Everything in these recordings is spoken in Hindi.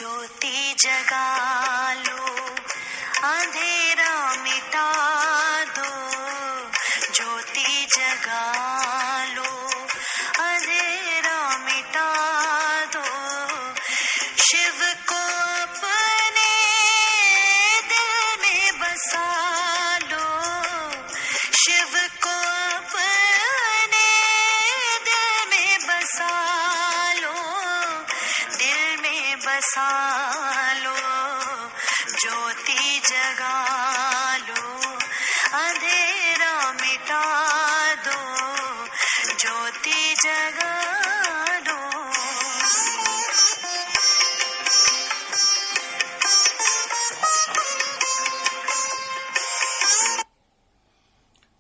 ज्योति जगा लो, अंधेरा मिटा दो। ज्योति जगा लो, अंधेरा मिटा दो। शिव को अपने दिल में बसा लो, शिव को अपने दिल में बसा लो, दिल में बसा लो। ज्योति जगा लो, अंधेरा मिटा दो। ज्योति जगा दो।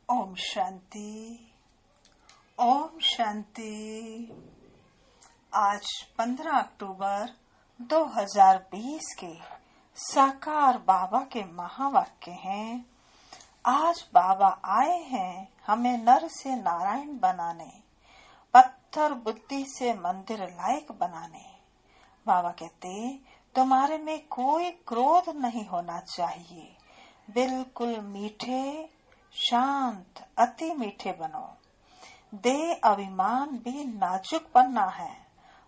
ओम शांति, ओम शांति। आज 15 अक्टूबर 2020 के साकार बाबा के महावाक्य हैं। आज बाबा आए हैं हमें नर से नारायण बनाने, पत्थर बुद्धि से मंदिर लायक बनाने। बाबा कहते तुम्हारे में कोई क्रोध नहीं होना चाहिए, बिल्कुल मीठे शांत अति मीठे बनो। दे अभिमान भी नाजुक बनना है।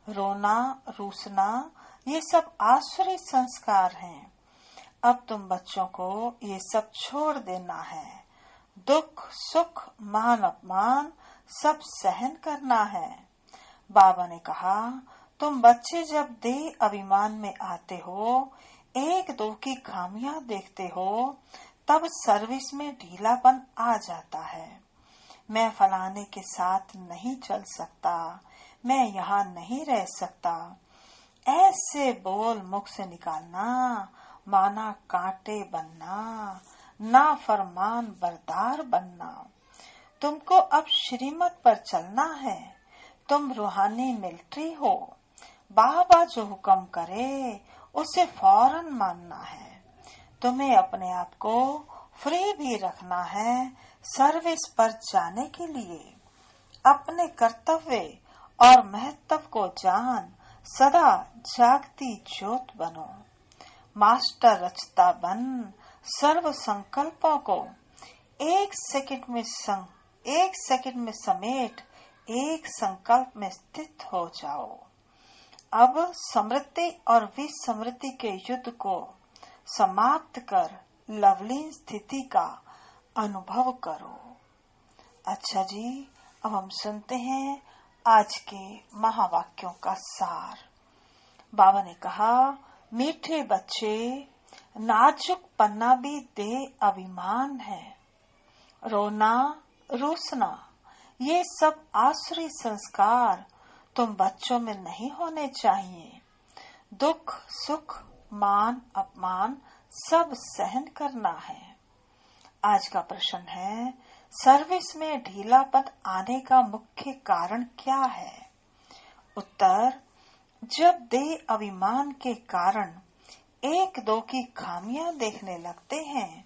रोना रूसना ये सब आसुरी संस्कार हैं। अब तुम बच्चों को ये सब छोड़ देना है। दुख सुख मान अपमान सब सहन करना है। बाबा ने कहा तुम बच्चे जब देह अभिमान में आते हो, एक दो की खामियां देखते हो, तब सर्विस में ढीलापन आ जाता है। मैं फलाने के साथ नहीं चल सकता, मैं यहाँ नहीं रह सकता, ऐसे बोल मुख से निकालना माना कांटे बनना, ना फरमान बरदार बनना। तुमको अब श्रीमत पर चलना है। तुम रूहानी मिलिट्री हो। बाबा जो हुक्म करे उसे फौरन मानना है। तुम्हें अपने आप को फ्री भी रखना है सर्विस पर जाने के लिए। अपने कर्तव्य और महत्व को जान सदा जागती ज्योत बनो। मास्टर रचता बन सर्व संकल्पों को एक सेकंड में समेट एक संकल्प में स्थित हो जाओ। अब समृद्धि और विस्मृति के युद्ध को समाप्त कर लवलीन स्थिति का अनुभव करो। अच्छा जी, अब हम सुनते हैं आज के महावाक्यों का सार। बाबा ने कहा मीठे बच्चे, नाजुक पन्ना भी दे अभिमान है। रोना रूसना ये सब आसुरी संस्कार तुम बच्चों में नहीं होने चाहिए। दुख सुख मान अपमान सब सहन करना है। आज का प्रश्न है, सर्विस में ढीलापन आने का मुख्य कारण क्या है? उत्तर, जब देह अभिमान के कारण एक दो की खामियां देखने लगते हैं,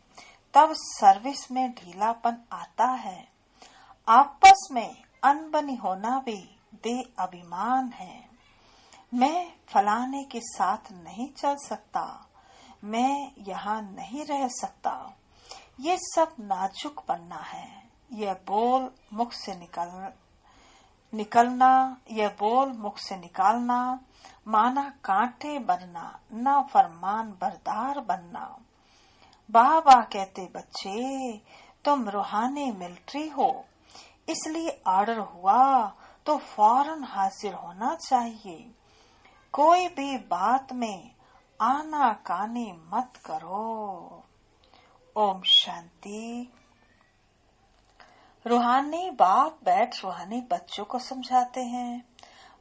तब सर्विस में ढीलापन आता है। आपस में अनबनी होना भी देह अभिमान है। मैं फलाने के साथ नहीं चल सकता, मैं यहाँ नहीं रह सकता, ये सब नाजुक बनना है। यह बोल मुख से निकालना माना कांटे बनना, ना फरमान बरदार बनना। बाबा कहते बच्चे तुम रूहानी मिलिट्री हो, इसलिए ऑर्डर हुआ तो फौरन हाजिर होना चाहिए। कोई भी बात में आनाकानी मत करो। ओम शांति। रूहानी बाप बैठ रूहानी बच्चों को समझाते हैं।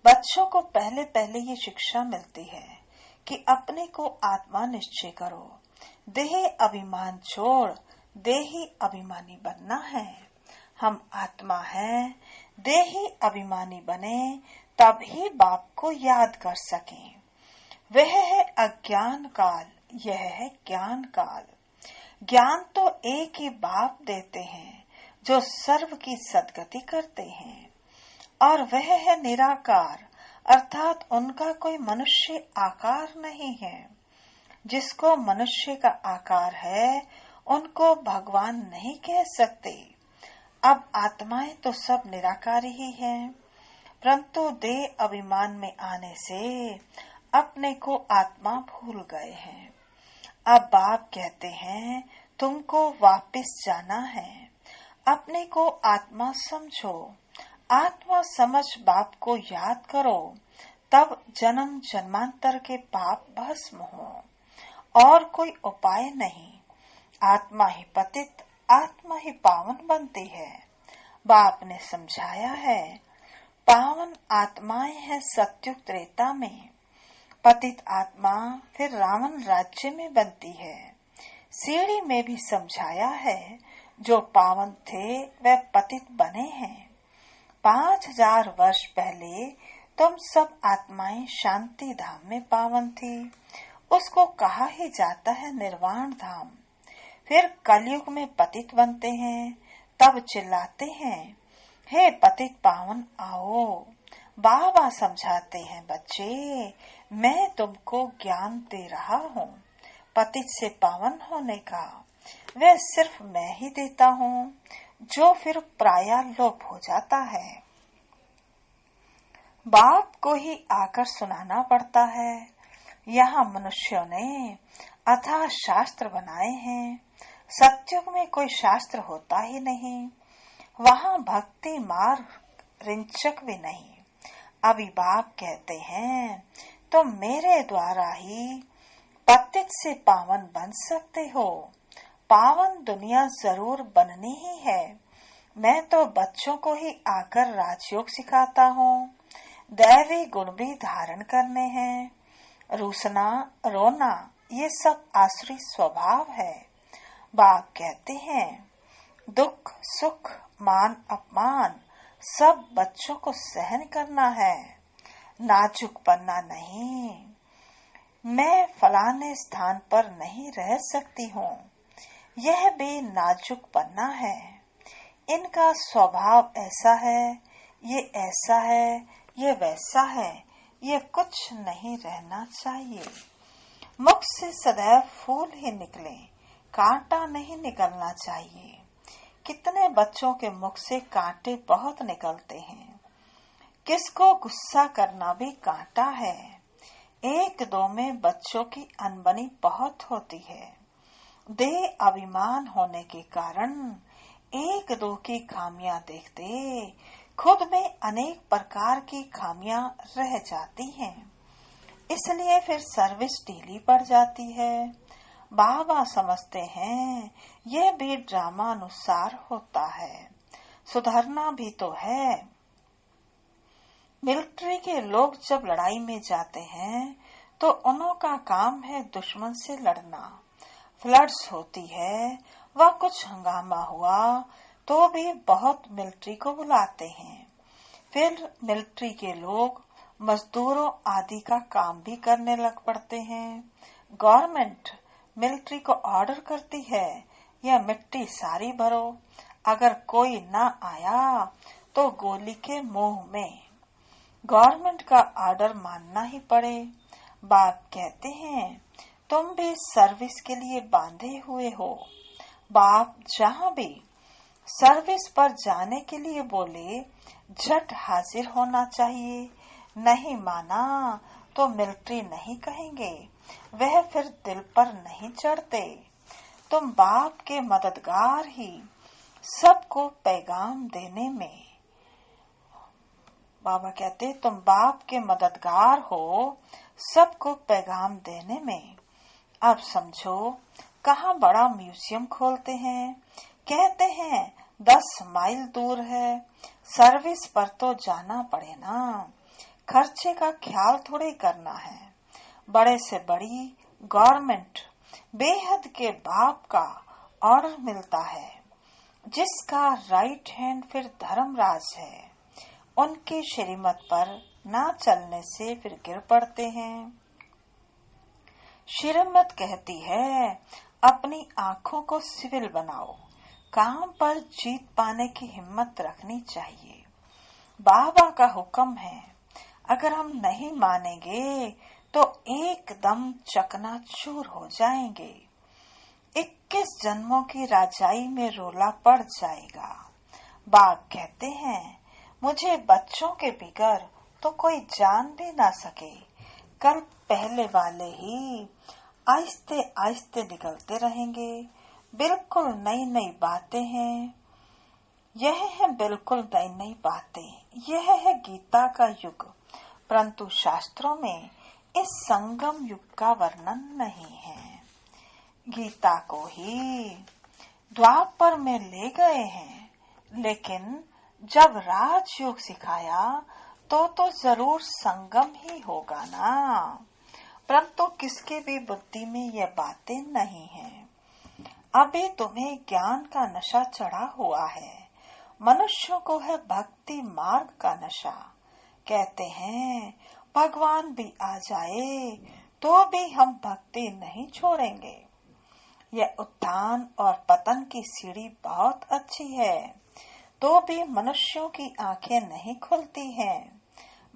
बच्चों को पहले पहले ये शिक्षा मिलती है कि अपने को आत्मा निश्चय करो, देह अभिमान छोड़ देही अभिमानी बनना है। हम आत्मा है, देही अभिमानी बने तब ही बाप को याद कर सकें। वह है अज्ञान काल, यह है ज्ञान काल। ज्ञान तो एक ही बाप देते हैं जो सर्व की सदगति करते हैं, और वह है निराकार अर्थात उनका कोई मनुष्य आकार नहीं है। जिसको मनुष्य का आकार है उनको भगवान नहीं कह सकते। अब आत्माएं तो सब निराकारी ही हैं, परंतु देह अभिमान में आने से अपने को आत्मा भूल गए हैं। अब बाप कहते हैं तुमको वापस जाना है, अपने को आत्मा समझो। आत्मा समझ बाप को याद करो, तब जन्म जन्मांतर के पाप भस्म हो। और कोई उपाय नहीं। आत्मा ही पतित, आत्मा ही पावन बनती है। बाप ने समझाया है, पावन आत्माएं हैं सत्युग त्रेता में, पतित आत्मा फिर रावण राज्य में बनती है। सीढ़ी में भी समझाया है, जो पावन थे वह पतित बने हैं। 5000 वर्ष पहले तुम सब आत्माएं शांति धाम में पावन थी, उसको कहा ही जाता है निर्वाण धाम। फिर कलयुग में पतित बनते हैं, तब चिल्लाते हैं, हे पतित पावन आओ। बाबा समझाते हैं, बच्चे मैं तुमको ज्ञान दे रहा हूँ पतित से पावन होने का। वह सिर्फ मैं ही देता हूँ, जो फिर प्रायः लोप हो जाता है। बाप को ही आकर सुनाना पड़ता है। यहाँ मनुष्यों ने अथाह शास्त्र बनाए हैं। सत्युग में कोई शास्त्र होता ही नहीं, वहाँ भक्ति मार्ग रिंचक भी नहीं। अभी बाप कहते हैं तुम मेरे द्वारा ही पतित से पावन बन सकते हो। पावन दुनिया जरूर बननी ही है। मैं तो बच्चों को ही आकर राजयोग सिखाता हूँ। दैवी गुण भी धारण करने हैं। रूसना रोना ये सब आसुरी स्वभाव है। बाप कहते हैं दुख सुख मान अपमान सब बच्चों को सहन करना है, नाजुक बनना नहीं। मैं फलाने स्थान पर नहीं रह सकती हूँ, यह भी नाजुक बनना है। इनका स्वभाव ऐसा है, ये ऐसा है, ये वैसा है, ये कुछ नहीं रहना चाहिए। मुख से सदैव फूल ही निकले, कांटा नहीं निकलना चाहिए। कितने बच्चों के मुख से कांटे बहुत निकलते हैं। किसको गुस्सा करना भी कांटा है। एक दो में बच्चों की अनबनी बहुत होती है। देह अभिमान होने के कारण एक दो की खामियां देखते खुद में अनेक प्रकार की खामियां रह जाती हैं। इसलिए फिर सर्विस ढीली पड़ जाती है। बाबा समझते हैं यह भी ड्रामा अनुसार होता है, सुधरना भी तो है। मिलिट्री के लोग जब लड़ाई में जाते हैं तो उन्हों का काम है दुश्मन से लड़ना। फ्लड्स होती है, वह कुछ हंगामा हुआ तो भी बहुत मिलिट्री को बुलाते हैं। फिर मिलिट्री के लोग मजदूरों आदि का काम भी करने लग पड़ते हैं। गवर्नमेंट मिलिट्री को ऑर्डर करती है, यह मिट्टी सारी भरो, अगर कोई न आया तो गोली के मुंह में। गवर्नमेंट का ऑर्डर मानना ही पड़े। बाप कहते हैं तुम भी सर्विस के लिए बांधे हुए हो। बाप जहाँ भी सर्विस पर जाने के लिए बोले झट हाजिर होना चाहिए। नहीं माना तो मिलिट्री नहीं कहेंगे, वह फिर दिल पर नहीं चढ़ते। तुम बाप के मददगार ही सबको पैगाम देने में। बाबा कहते तुम बाप के मददगार हो सबको पैगाम देने में। अब समझो कहाँ बड़ा म्यूजियम खोलते हैं, कहते हैं 10 माइल दूर है। सर्विस पर तो जाना पड़े ना, खर्चे का ख्याल थोड़े करना है। बड़े से बड़ी गवर्नमेंट बेहद के बाप का ऑर्डर मिलता है, जिसका राइट हैंड फिर धर्मराज है। उनके श्रीमत पर ना चलने से फिर गिर पड़ते हैं। श्रीमत कहती है अपनी आँखों को सिविल बनाओ, काम पर जीत पाने की हिम्मत रखनी चाहिए। बाबा का हुक्म है अगर हम नहीं मानेंगे तो एकदम चकनाचूर हो जाएंगे। 21 जन्मों की राजाई में रोला पड़ जाएगा। बाघ कहते हैं, मुझे बच्चों के बिगर तो कोई जान भी ना सके। कल पहले वाले ही आहिस्ते आहिस्ते निकलते रहेंगे। बिल्कुल नई नई बातें हैं। यह है बिल्कुल नई नई बातें। यह है गीता का युग। परंतु शास्त्रों में इस संगम युग का वर्णन नहीं है। गीता को ही द्वापर में ले गए हैं, लेकिन जब राजयोग सिखाया तो जरूर संगम ही होगा ना। परंतु किसके भी बुद्धि में ये बातें नहीं है। अभी तुम्हें ज्ञान का नशा चढ़ा हुआ है। मनुष्यों को है भक्ति मार्ग का नशा। कहते हैं भगवान भी आ जाए तो भी हम भक्ति नहीं छोड़ेंगे। यह उत्थान और पतन की सीढ़ी बहुत अच्छी है, तो भी मनुष्यों की आंखें नहीं खुलती हैं।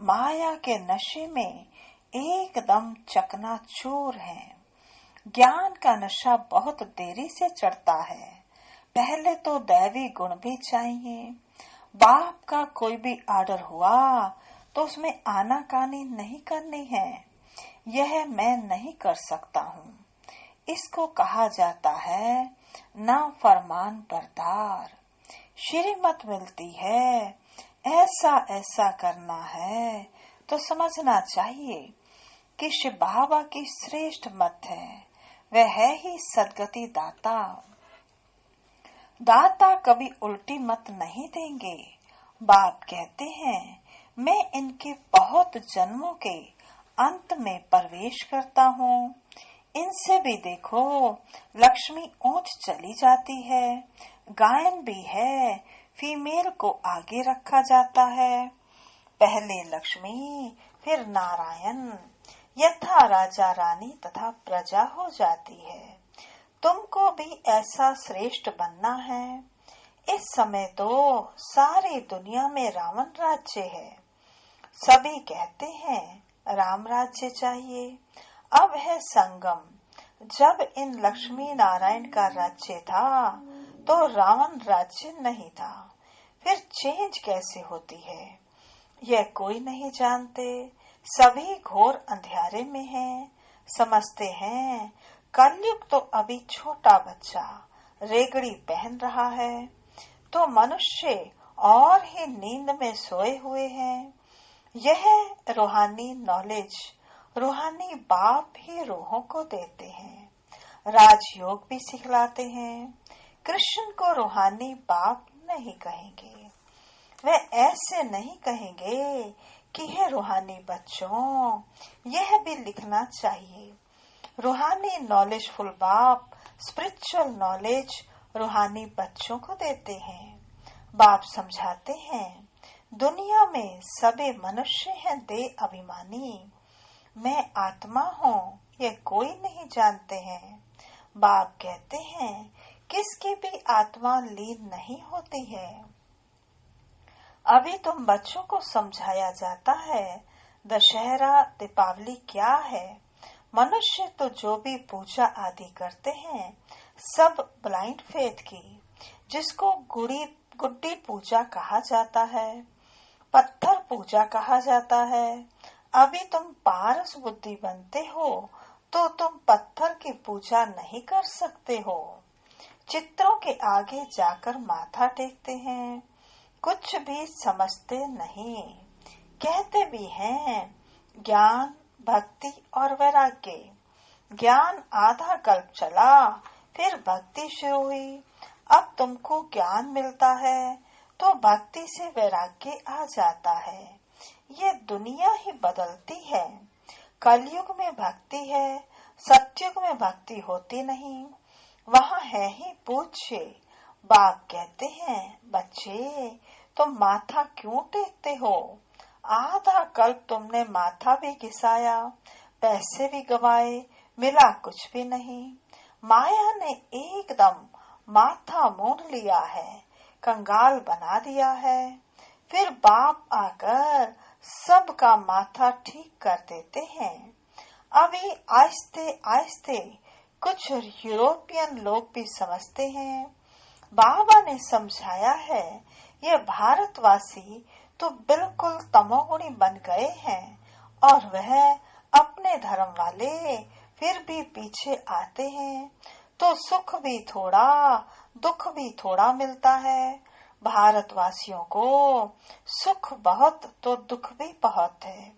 माया के नशे में एकदम चकनाचूर हैं। ज्ञान का नशा बहुत देरी से चढ़ता है। पहले तो दैवी गुण भी चाहिए। बाप का कोई भी आर्डर हुआ तो उसमें आनाकानी नहीं करनी है। यह मैं नहीं कर सकता हूँ। इसको कहा जाता है ना फरमान बरदार। श्रीमत मिलती है, ऐसा ऐसा करना है तो समझना चाहिए कि शिव बाबा की श्रेष्ठ मत है। वह है ही सदगति दाता। दाता कभी उल्टी मत नहीं देंगे। बाप कहते हैं, मैं इनके बहुत जन्मों के अंत में प्रवेश करता हूँ। इनसे भी देखो, लक्ष्मी ऊंच चली जाती है। गायन भी है, फीमेल को आगे रखा जाता है। पहले लक्ष्मी फिर नारायण, यथा राजा रानी तथा प्रजा हो जाती है। तुमको भी ऐसा श्रेष्ठ बनना है। इस समय तो सारी दुनिया में रावण राज्य है। सभी कहते हैं राम राज्य चाहिए। अब है संगम। जब इन लक्ष्मी नारायण का राज्य था तो रावण राज्य नहीं था। फिर चेंज कैसे होती है यह कोई नहीं जानते। सभी घोर अंधेरे में हैं। समझते हैं कलयुग तो अभी छोटा बच्चा रेगड़ी पहन रहा है, तो मनुष्य और ही नींद में सोए हुए हैं। यह रूहानी नॉलेज रूहानी बाप ही रूहों को देते हैं। राजयोग भी सिखलाते हैं। कृष्ण को रूहानी बाप नहीं कहेंगे। वे ऐसे नहीं कहेंगे कि हे रूहानी बच्चों, यह भी लिखना चाहिए। रूहानी नॉलेजफुल बाप स्पिरिचुअल नॉलेज रूहानी बच्चों को देते हैं। बाप समझाते हैं, दुनिया में सभी मनुष्य हैं दे अभिमानी। मैं आत्मा हूँ ये कोई नहीं जानते हैं। बाप कहते हैं किसकी भी आत्मा लीन नहीं होती है। अभी तुम बच्चों को समझाया जाता है दशहरा दीपावली क्या है। मनुष्य तो जो भी पूजा आदि करते हैं सब ब्लाइंड फेथ की, जिसको गुड्डी पूजा कहा जाता है, पत्थर पूजा कहा जाता है। अभी तुम पारस बुद्धि बनते हो तो तुम पत्थर की पूजा नहीं कर सकते हो। चित्रों के आगे जाकर माथा टेकते हैं, कुछ भी समझते नहीं। कहते भी हैं ज्ञान भक्ति और वैराग्य। ज्ञान आधा कल्प चला, फिर भक्ति शुरू हुई। अब तुमको ज्ञान मिलता है तो भक्ति से वैराग्य आ जाता है। ये दुनिया ही बदलती है। कलयुग में भक्ति है, सतयुग में भक्ति होती नहीं। वहाँ है ही पूज्य। बाप कहते हैं बच्चे तुम माथा क्यों टेकते हो। आधा कल्प तुमने माथा भी घिसाया, पैसे भी गवाए, मिला कुछ भी नहीं। माया ने एकदम माथा मोड़ लिया है, कंगाल बना दिया है। फिर बाप आकर सबका माथा ठीक कर देते हैं। अभी आहिस्ते आहिस्ते कुछ यूरोपियन लोग भी समझते हैं। बाबा ने समझाया है, ये भारतवासी तो बिल्कुल तमोगुणी बन गए हैं और वह अपने धर्म वाले फिर भी पीछे आते हैं, तो सुख भी थोड़ा दुख भी थोड़ा मिलता है। भारतवासियों को सुख बहुत तो दुख भी बहुत है।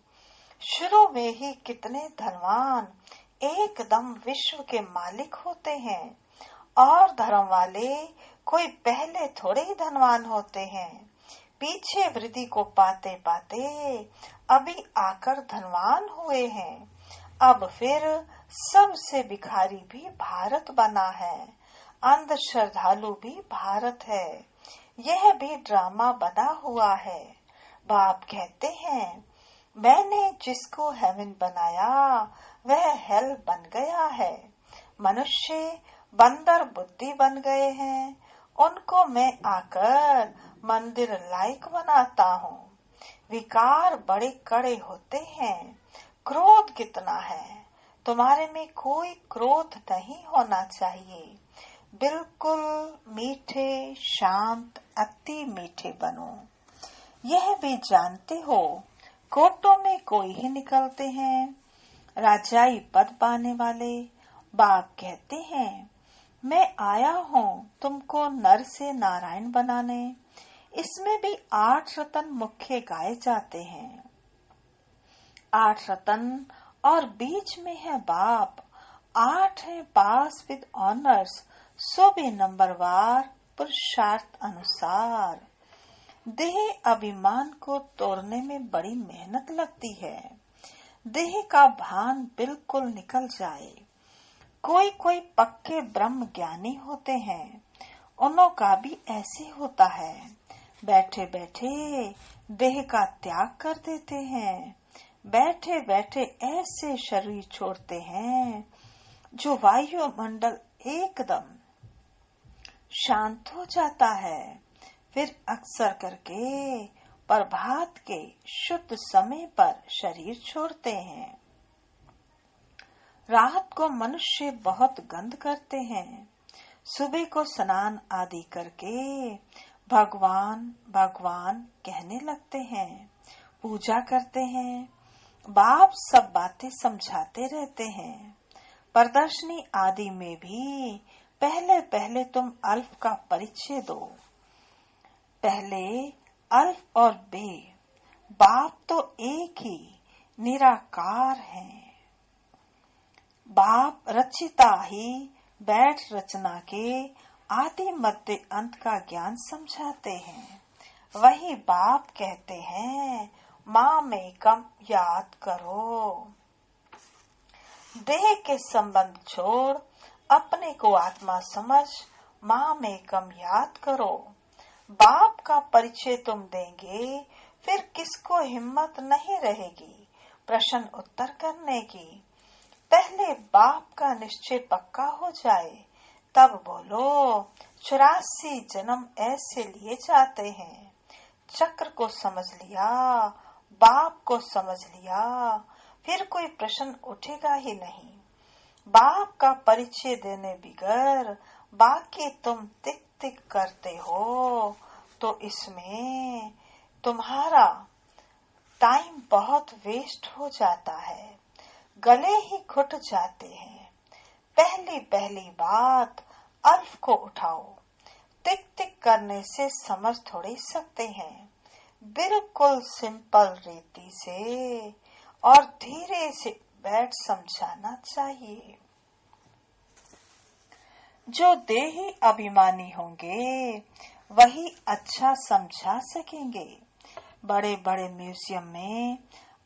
शुरू में ही कितने धनवान एकदम विश्व के मालिक होते हैं, और धर्म वाले कोई पहले थोड़े ही धनवान होते हैं। पीछे वृद्धि को पाते पाते अभी आकर धनवान हुए हैं। अब फिर सबसे भिखारी भी भारत बना है, अंध श्रद्धालु भी भारत है। यह भी ड्रामा बना हुआ है। बाप कहते हैं, मैंने जिसको हेवन बनाया वह हेल बन गया है। मनुष्य बंदर बुद्धि बन गए हैं, उनको मैं आकर मंदिर लायक बनाता हूँ। विकार बड़े कड़े होते हैं। क्रोध कितना है, तुम्हारे में कोई क्रोध नहीं होना चाहिए। बिल्कुल मीठे शांत अति मीठे बनो। यह भी जानते हो, कोटों में कोई ही निकलते हैं, राजाई पद पाने वाले। बाप कहते हैं, मैं आया हूँ तुमको नर से नारायण बनाने। इसमें भी 8 रतन मुख्य गाए जाते हैं। 8 रतन और बीच में है बाप। 8 है पास विद ऑनर्स, सो भी नंबरवार पुरुषार्थ अनुसार। देह अभिमान को तोड़ने में बड़ी मेहनत लगती है। देह का भान बिल्कुल निकल जाए। कोई कोई पक्के ब्रह्म ज्ञानी होते हैं, उन्हों का भी ऐसे होता है। बैठे बैठे देह का त्याग कर देते हैं। बैठे बैठे ऐसे शरीर छोड़ते हैं जो वायुमंडल एकदम शांत हो जाता है। फिर अक्सर करके प्रभात के शुद्ध समय पर शरीर छोड़ते हैं। रात को मनुष्य बहुत गंध करते हैं। सुबह को स्नान आदि करके भगवान भगवान कहने लगते हैं, पूजा करते हैं। बाप सब बातें समझाते रहते हैं। प्रदर्शनी आदि में भी पहले पहले तुम अल्फ का परिचय दो। पहले अल्फ और बे, बाप तो एक ही निराकार हैं। बाप रचिता ही बैठ रचना के आदि मध्य अंत का ज्ञान समझाते हैं। वही बाप कहते हैं, माँ में कम याद करो। देह के संबंध छोड़ अपने को आत्मा समझ माँ में कम याद करो। बाप का परिचय तुम देंगे, फिर किसको हिम्मत नहीं रहेगी प्रश्न उत्तर करने की। पहले बाप का निश्चय पक्का हो जाए, तब बोलो 84 जन्म ऐसे लिए जाते हैं। चक्र को समझ लिया, बाप को समझ लिया, फिर कोई प्रश्न उठेगा ही नहीं। बाप का परिचय देने बिगर बाकी तुम तिक तिक करते हो, तो इसमें तुम्हारा टाइम बहुत वेस्ट हो जाता है, गले ही घुट जाते हैं। पहली पहली बात अल्फ को उठाओ। टिक टिक करने से समझ थोड़ी सकते हैं। बिल्कुल सिंपल रीति से और धीरे से बैठ समझाना चाहिए। जो देही अभिमानी होंगे वही अच्छा समझा सकेंगे। बड़े बड़े म्यूजियम में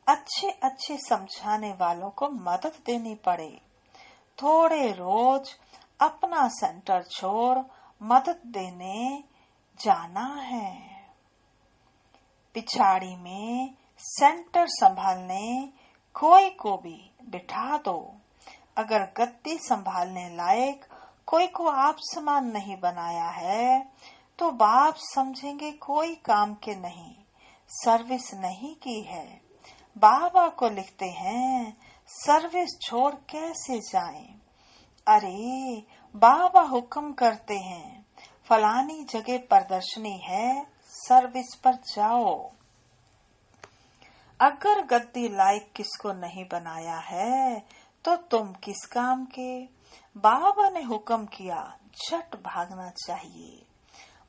अच्छे अच्छे समझाने वालों को मदद देनी पड़े। थोड़े रोज अपना सेंटर छोड़ मदद देने जाना है। पिछाड़ी में सेंटर संभालने कोई को भी बिठा दो। अगर गद्दी संभालने लायक कोई को आप समान नहीं बनाया है, तो बाप समझेंगे कोई काम के नहीं। सर्विस नहीं की है। बाबा को लिखते हैं, सर्विस छोड़ कैसे जाएं? अरे बाबा हुक्म करते हैं, फलानी जगह प्रदर्शनी है, सर्विस पर जाओ। अगर गद्दी लायक किसको नहीं बनाया है तो तुम किस काम के? बाबा ने हुक्म किया, झट भागना चाहिए।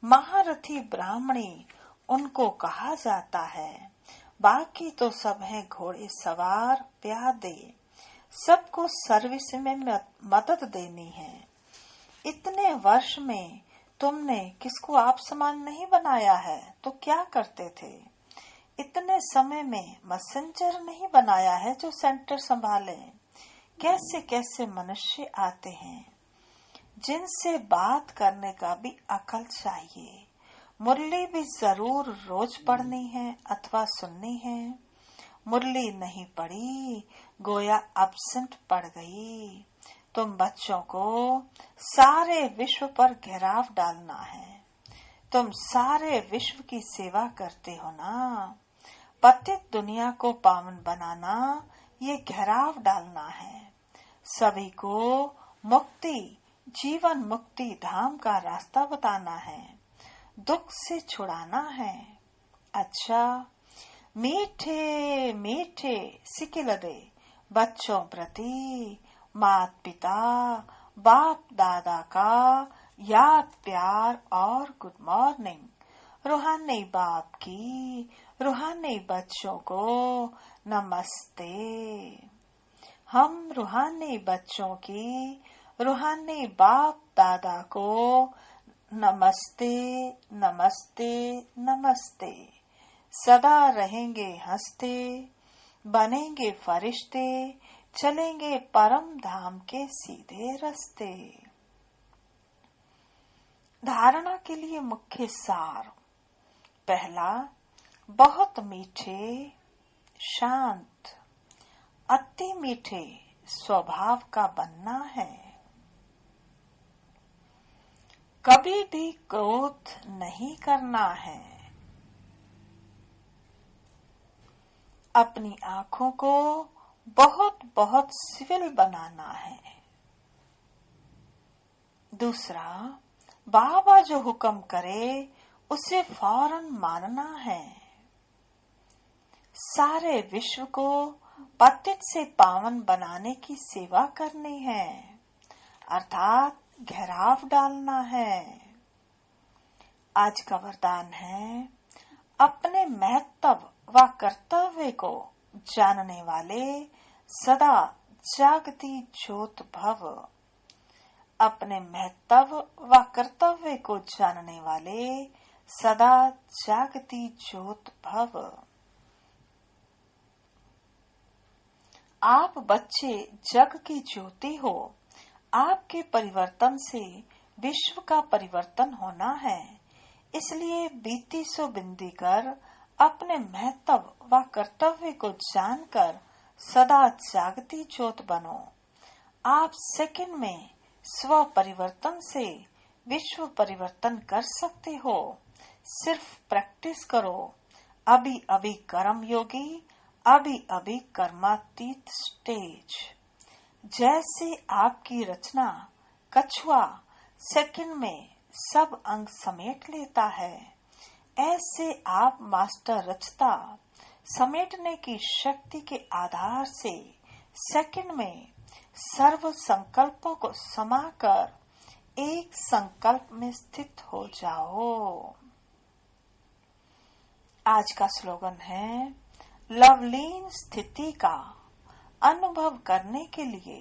महारथी ब्राह्मणी उनको कहा जाता है। बाकी तो सब हैं घोड़े सवार प्यादे, सबको सर्विस में मदद देनी है। इतने वर्ष में तुमने किसको आप समान नहीं बनाया है तो क्या करते थे? इतने समय में मैसेंजर नहीं बनाया है जो सेंटर संभाले। कैसे कैसे मनुष्य आते हैं जिनसे बात करने का भी अकल चाहिए। मुरली भी जरूर रोज पढ़नी है अथवा सुननी है। मुरली नहीं पढ़ी गोया एब्सेंट पड़ गई। तुम बच्चों को सारे विश्व पर घेराव डालना है। तुम सारे विश्व की सेवा करते हो ना। पतित दुनिया को पावन बनाना ये घेराव डालना है। सभी को मुक्ति, जीवन मुक्ति धाम का रास्ता बताना है, दुख से छुड़ाना है। अच्छा, मीठे मीठे सिकिलदे बच्चों प्रति माता पिता बाप दादा का याद प्यार और गुड मॉर्निंग। रूहानी बाप की रूहानी बच्चों को नमस्ते। हम रूहानी बच्चों की रूहानी बाप दादा को नमस्ते नमस्ते नमस्ते। सदा रहेंगे हंसते, बनेंगे फरिश्ते, चलेंगे परम धाम के सीधे रास्ते। धारणा के लिए मुख्य सार। पहला, बहुत मीठे शांत अति मीठे स्वभाव का बनना है। कभी भी क्रोध नहीं करना है। अपनी आंखों को बहुत बहुत सिविल बनाना है। दूसरा, बाबा जो हुक्म करे उसे फौरन मानना है। सारे विश्व को पतित से पावन बनाने की सेवा करनी है, अर्थात घेराव डालना है। आज का वरदान है, अपने महत्व व कर्तव्य को जानने वाले सदा जागती ज्योत भव। अपने महत्व व कर्तव्य को जानने वाले सदा जागती ज्योत भव। आप बच्चे जग की ज्योति हो। आपके परिवर्तन से विश्व का परिवर्तन होना है। इसलिए बीती सो बिंदी कर अपने महत्व व कर्तव्य को जानकर सदा जागती ज्योत बनो। आप सेकंड में स्व परिवर्तन से विश्व परिवर्तन कर सकते हो। सिर्फ प्रैक्टिस करो। अभी अभी कर्म योगी, अभी अभी कर्मातीत स्टेज। जैसे आपकी रचना कछुआ सेकंड में सब अंग समेट लेता है, ऐसे आप मास्टर रचता समेटने की शक्ति के आधार से सेकंड में सर्व संकल्पों को समाकर एक संकल्प में स्थित हो जाओ। आज का स्लोगन है, लवलीन स्थिति का अनुभव करने के लिए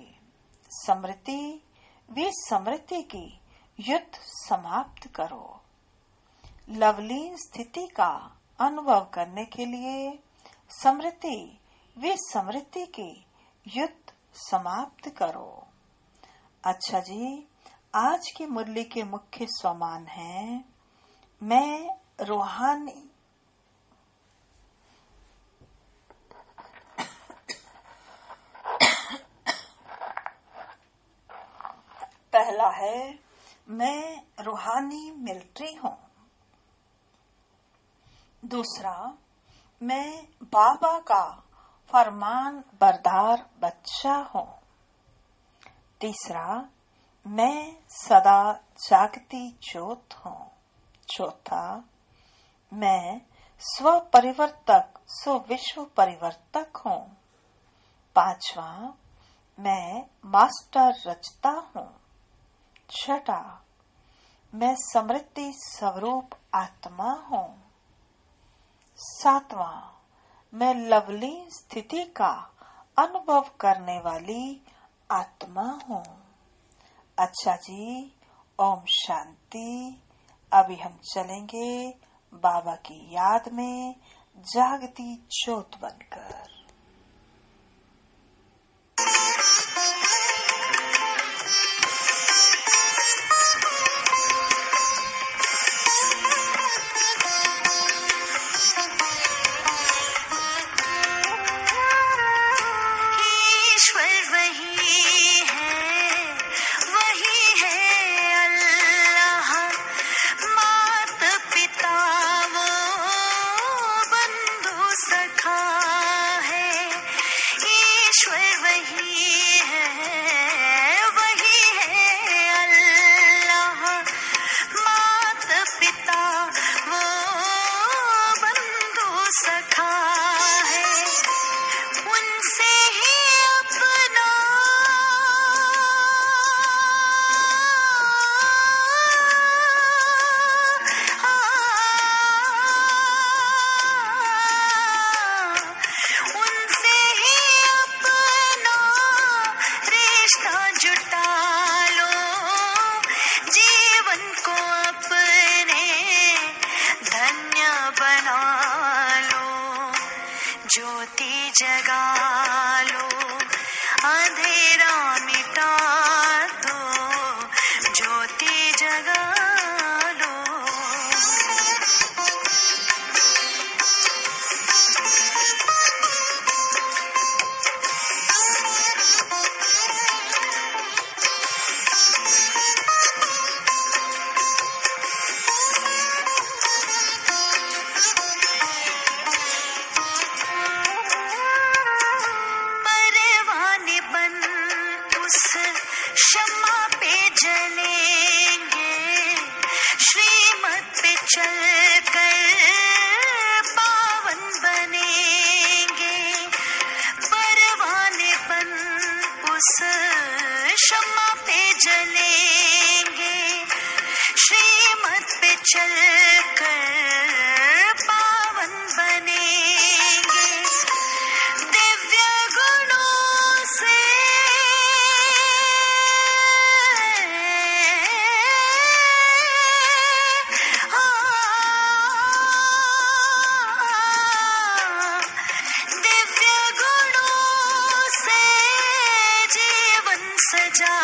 समृद्धि विस्मृति की युद्ध समाप्त करो। लवलीन स्थिति का अनुभव करने के लिए समृद्धि विस्मृति की युद्ध समाप्त करो। अच्छा जी, आज की मुरली के मुख्य स्वमान हैं, मैं रूहानी पहला है, मैं रूहानी मिलिट्री हूँ। दूसरा, मैं बाबा का फरमान बरदार बच्चा हूँ। तीसरा, मैं सदा जागती ज्योत हूँ। चौथा, मैं स्व परिवर्तक स्व विश्व परिवर्तक हूँ। पांचवा, मैं मास्टर रचता हूँ। छठा, मैं समृद्धि स्वरूप आत्मा हूँ। सातवां, मैं लवली स्थिति का अनुभव करने वाली आत्मा हूँ। अच्छा जी, ओम शांति। अभी हम चलेंगे बाबा की याद में जागती ज्योत बनकर। ज्योति जगा लो, अंधेरा मिटा दो, ज्योति जगा लो। शम्मा पे जलेंगे, श्रीमत पे चल कर पावन बनेंगे। परवाने बन उस शम्मा पे जलेंगे, श्रीमत पे चल कर पावन बनेंगे। दिव्य गुणों से सजा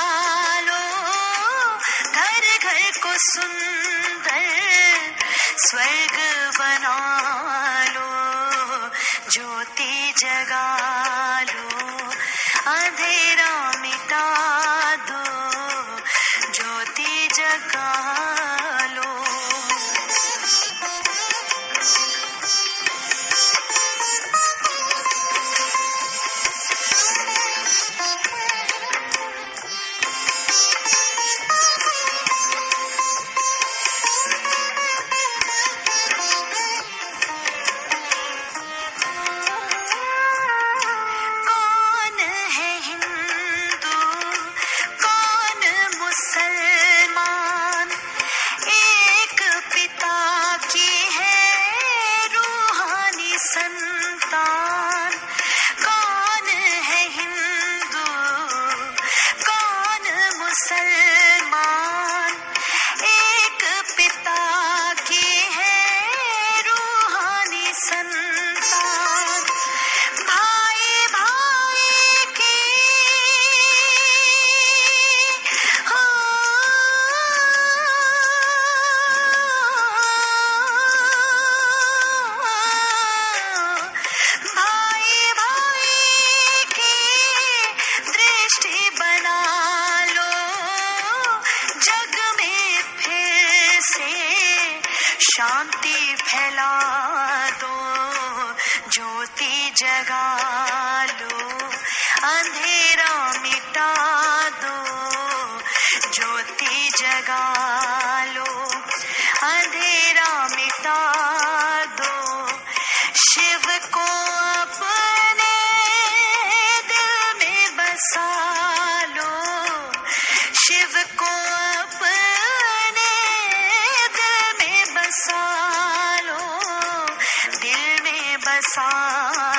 लो, घर घर को सुंदर स्वर्ग बना लो, ज्योति जगा लो, अंधेरा मिटा दो, ज्योति जगा लो। ज्योति जगा लो, अंधेरा मिटा दो, ज्योति जगा लो, अंधेरा मिटा दो। शिव को अपने दिल में बसा लो, शिव को अपने दिल में बसा लो, दिल में बसा